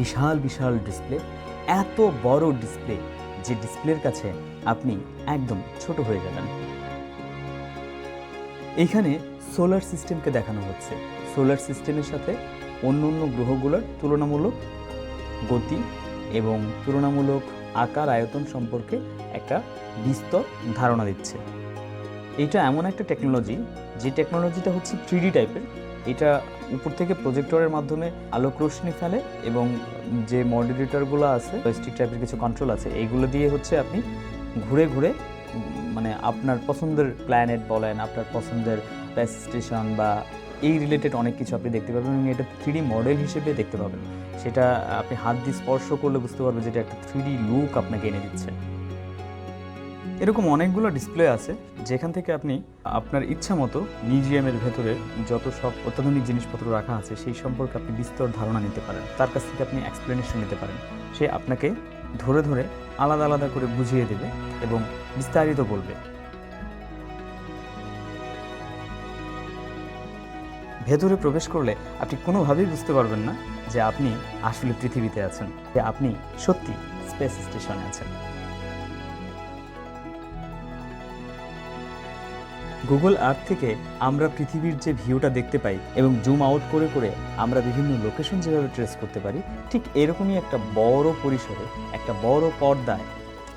বিশাল বিশাল display, এত বড় display যে ডিসপ্লের কাছে আপনি একদম ছোট হয়ে যাবেন। এইখানে সোলার সিস্টেমকে দেখানো হচ্ছে। সোলার সিস্টেমের সাথে অন্য অন্য গ্রহগুলোর তুলনামূলক গতি এবং তুলনামূলক আকার আয়তন সম্পর্কে একটা বিস্তর ধারণা দিচ্ছে। এটা এমন একটা টেকনোলজি, যে টেকনোলজিটা হচ্ছে 3D টাইপের। এটা উপর থেকে প্রজেক্টরের মাধ্যমে আলোক রশ্মি ফেলে এবং যে মডারেটরগুলো আছে, জয়স্টিক টাইপের কিছু কন্ট্রোল আছে, এইগুলো দিয়ে হচ্ছে আপনি ঘুরে ঘুরে মানে আপনার পছন্দের প্ল্যানেট বলেন, আপনার পছন্দের স্পেস স্টেশন বা এই রিলেটেড অনেক কিছু আপনি দেখতে পাবেন এবং এটা 3D মডেল হিসেবে দেখতে পাবেন। সেটা আপনি হাত দিয়ে স্পর্শ করলে বুঝতে পারবেন যেটা একটা 3D লুক আপনাকে এনে দিচ্ছে। এরকম অনেকগুলো ডিসপ্লে আছে যেখান থেকে আপনি আপনার ইচ্ছা মতো মিউজিয়ামের ভেতরে যত সব অত্যাধুনিক জিনিসপত্র রাখা আছে সেই সম্পর্কে আপনি বিস্তর ধারণা নিতে পারেন। তার কাছ থেকে আপনি এক্সপ্লেনেশন নিতে পারেন। সে আপনাকে ধরে ধরে আলাদা আলাদা করে বুঝিয়ে দেবে এবং বিস্তারিত বলবে। ভেতরে প্রবেশ করলে আপনি কোনোভাবেই বুঝতে পারবেন না যে আপনি আসলে পৃথিবীতে আছেন, যে আপনি সত্যি স্পেস স্টেশনে আছেন। গুগল আর্থ থেকে আমরা পৃথিবীর যে ভিউটা দেখতে পাই এবং জুম আউট করে করে আমরা বিভিন্ন লোকেশন যেভাবে ট্রেস করতে পারি, ঠিক এরকমই একটা বড় পরিসরে, একটা বড় পর্দায়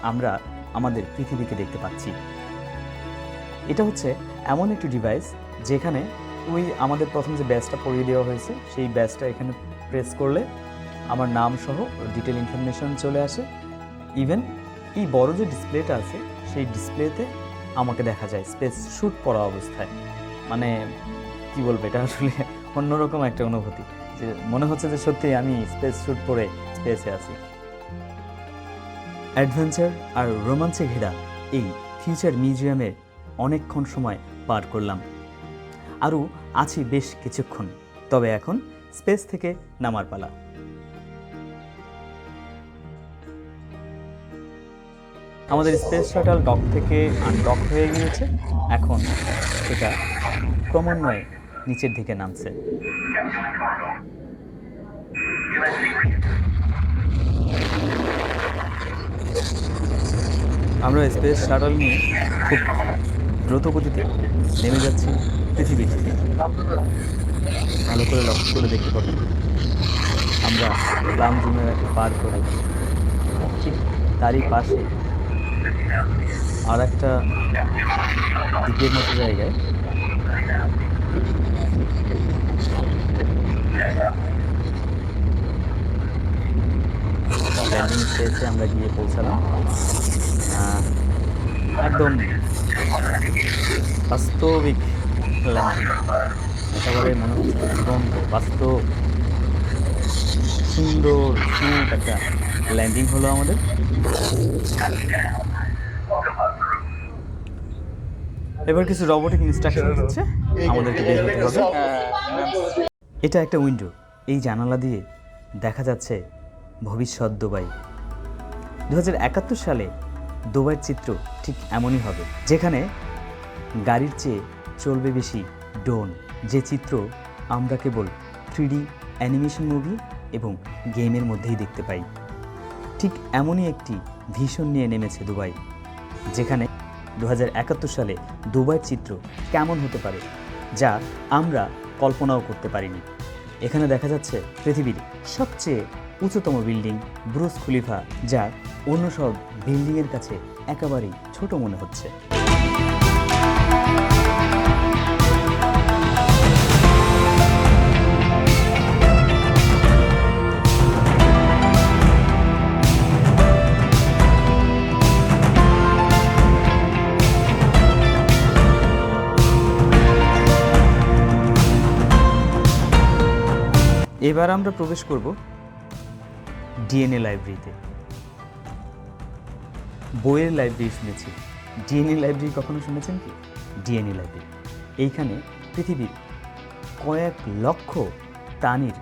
আমরা আমাদের পৃথিবীকে দেখতে পাচ্ছি। এটা হচ্ছে এমন একটি ডিভাইস যেখানে আমাদের প্রথম যে ব্যাজটা পরিয়ে দেওয়া হয়েছে, সেই ব্যাজটা এখানে প্রেস করলে আমার নাম সহ ডিটেল ইনফরমেশন চলে আসে। ইভেন এই বড় যে ডিসপ্লেটা আছে, সেই ডিসপ্লেতে আমাকে দেখা যায় স্পেস শ্যুট পরা অবস্থায়। মানে কি বলবো, এটা আসলে অন্যরকম একটা অনুভূতি, যে মনে হচ্ছে যে সত্যি আমি স্পেস শ্যুট পরে স্পেসে আছি। অ্যাডভেঞ্চার আর রোমাঞ্চে ঘেরা এই ফিউচার মিউজিয়ামে অনেকক্ষণ সময় পার করলাম। আরও আছি বেশ কিছুক্ষণ, তবে এখন স্পেস থেকে নামার পালা। আমাদের স্পেস শাটল ডক থেকে আনডক হয়ে গিয়েছে। এখন এটা ক্রমান্বয়ে নিচের দিকে নামছে। আমরা স্পেস শাটল নিয়ে খুব দ্রুত গতিতে নেমে যাচ্ছি পৃথিবী থেকে। ভালো করে লক্ষ্য করে দেখতে পাবেন আমরা প্লাম জুমের পার করে ঠিক তারই পাশে আর একটা দ্বীপের মতো জায়গায় ল্যান্ডিং স্পেসে আমরা গিয়ে পৌঁছালাম। একদম বাস্তবিক ল্যান্ডিং, একেবারে মনে হচ্ছে জীবন্ত বাস্তব সুন্দর স্মুথ একটা ল্যান্ডিং হলো আমাদের। এবার কিছু রোবোটিক ইনস্ট্রাকশন দিচ্ছে, আমাদেরকে বের হতে হবে। এটা একটা উইন্ডো, এই জানালা দিয়ে দেখা যাচ্ছে ভবিষ্যৎ দুবাই। 2071 সালে দুবাইয়ের চিত্র ঠিক এমনই হবে, যেখানে গাড়ির চেয়ে চলবে বেশি ড্রোন, যে চিত্র আমরা কেবল 3D অ্যানিমেশন মুভি এবং গেমের মধ্যেই দেখতে পাই। ঠিক এমনই একটি ভিশন নিয়ে নেমেছে দুবাই, যেখানে 2071 সালে দুবাইয়ের চিত্র কেমন হতে পারে যা আমরা কল্পনাও করতে পারিনি। এখানে দেখা যাচ্ছে পৃথিবীর সবচেয়ে উঁচুতম বিল্ডিং বুর্জ খলিফা, যা অন্য সব বিল্ডিংয়ের কাছে একেবারেই ছোট মনে হচ্ছে। এবার আমরা প্রবেশ করব ডিএনএ লাইব্রেরিতে। বইয়ের লাইব্রেরি শুনেছি, ডিএনএ লাইব্রেরি কখনো শুনেছেন কি? ডিএনএ লাইব্রেরি, এইখানে পৃথিবীর কয়েক লক্ষ প্রাণীর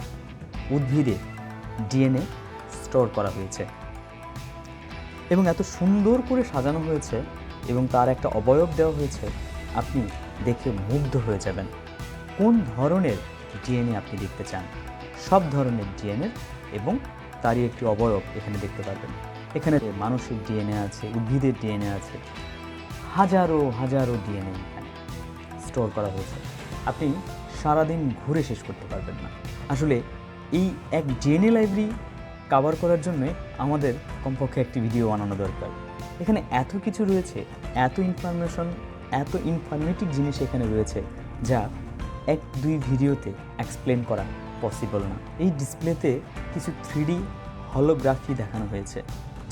উদ্ভিদের ডিএনএ স্টোর করা হয়েছে এবং এত সুন্দর করে সাজানো হয়েছে এবং তার একটা অবয়ব দেওয়া হয়েছে, আপনি দেখে মুগ্ধ হয়ে যাবেন। কোন ধরনের ডিএনএ আপনি দেখতে চান? সব ধরনের ডিএনএ এবং তারই একটি অবয়ব এখানে দেখতে পারবেন। এখানে মানুষের ডিএনএ আছে, উদ্ভিদের ডিএনএ আছে, হাজারো হাজারো ডিএনএ এখানে স্টোর করা হয়েছে। আপনি সারাদিন ঘুরে শেষ করতে পারবেন না। আসলে এই এক ডিএনএ লাইব্রেরি কভার করার জন্য আমাদের কমপক্ষে একটি ভিডিও বানানো দরকার। এখানে এত কিছু রয়েছে, এত ইনফরমেশন, এত ইনফরমেটিভ জিনিস এখানে রয়েছে যা 1-2 ভিডিওতে এক্সপ্লেন করা পসিবল না। এই ডিসপ্লেতে কিছু 3D হলোগ্রাফি দেখানো হয়েছে,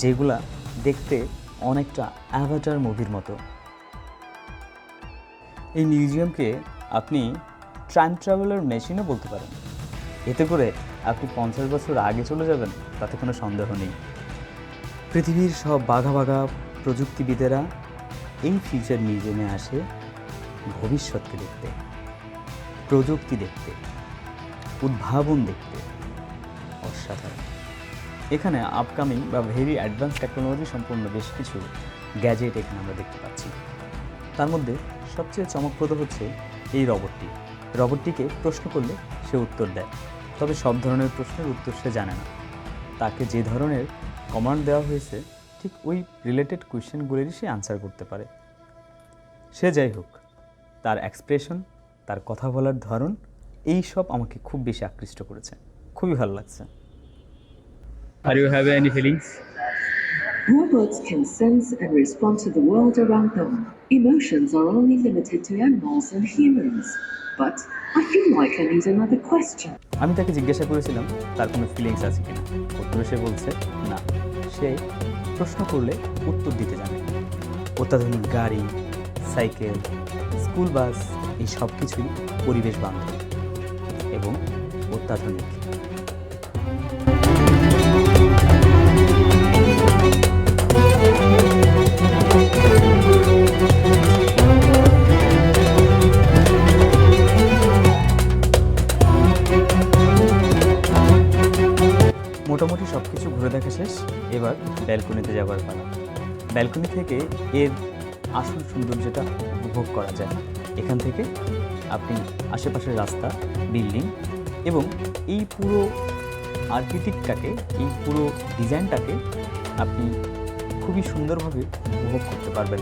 যেগুলা দেখতে অনেকটা অ্যাভাটার মুভির মতো। এই মিউজিয়ামকে আপনি টাইম ট্রাভেলার মেশিনও বলতে পারেন। এতে করে আপনি 50 বছর আগে চলে যাবেন, তাতে কোনো সন্দেহ নেই। পৃথিবীর সব বাঘা বাঘা প্রযুক্তিবিদেরা এই ফিউচার মিউজিয়ামে আসে ভবিষ্যৎকে দেখতে, প্রযুক্তি দেখতে, উদ্ভাবন দেখতে। অসাধারণ। এখানে আপকামিং বা ভেরি অ্যাডভান্স টেকনোলজি সম্পন্ন বেশ কিছু গ্যাজেট এখানে আমরা দেখতে পাচ্ছি। তার মধ্যে সবচেয়ে চমকপ্রদ হচ্ছে এই রবটটিকে প্রশ্ন করলে সে উত্তর দেয়, তবে সব ধরনের প্রশ্নের উত্তর সে জানে না। তাকে যে ধরনের কমান্ড দেওয়া হয়েছে ঠিক ওই রিলেটেড কোয়েশ্চেনগুলিরই সে আনসার করতে পারে। সে যাই হোক, তার এক্সপ্রেশন, তার কথা বলার ধরন, এই সব আমাকে খুব বেশি আকৃষ্ট করেছে, খুবই ভালো লাগছে। Are you have any feelings? Robots can sense and respond to the world around them. Emotions are only limited to animals and humans. But I feel like I need another question. আমি তাকে জিজ্ঞাসা করেছিলাম তার কোনো feelings আছে কিনা। উত্তরে সে বলছে না, সে প্রশ্ন করলে উত্তর দিতে জানে। অত্যাধুনিক গাড়ি, সাইকেল, স্কুল বাস, এই সব কিছুই পরিবেশ বান্ধব এবং অত্যাধুনিক। মোটামুটি সব কিছু ঘুরে দেখা শেষ, এবার ব্যালকনিতে যাবার পালা। ব্যালকনি থেকে এর আসল সৌন্দর্যটা উপভোগ করা যায়। এখান থেকে আপনি আশেপাশের রাস্তা, বিল্ডিং এবং এই পুরো আর্কিটেক্টটাকে, এই পুরো ডিজাইনটাকে আপনি খুবই সুন্দরভাবে উপভোগ করতে পারবেন।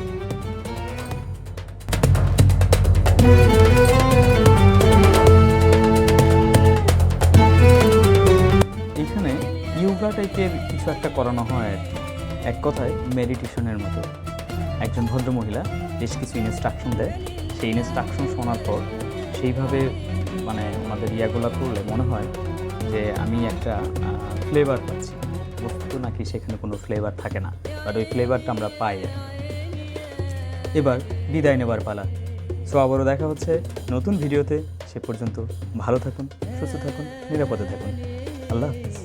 এখানে ইয়োগা টাইপের কিছু একটা করানো হয় আর কি, এক কথায় মেডিটেশনের মতো। একজন ভদ্রমহিলা বেশ কিছু ইনস্ট্রাকশন দেয়, সেই ইনস্ট্রাকশন শোনার পর সেইভাবে মানে আমাদের ইয়াগুলো করলে মনে হয় যে আমি একটা ফ্লেভার পাচ্ছি। বস্তু নাকি সেখানে কোনো ফ্লেভার থাকে না, বাট ওই ফ্লেভারটা আমরা পাই। এবার বিদায় নেবার পালা। সো আবারও দেখা হচ্ছে নতুন ভিডিওতে। সে পর্যন্ত ভালো থাকুন, সুস্থ থাকুন, নিরাপদে থাকুন। আল্লাহ হাফিজ।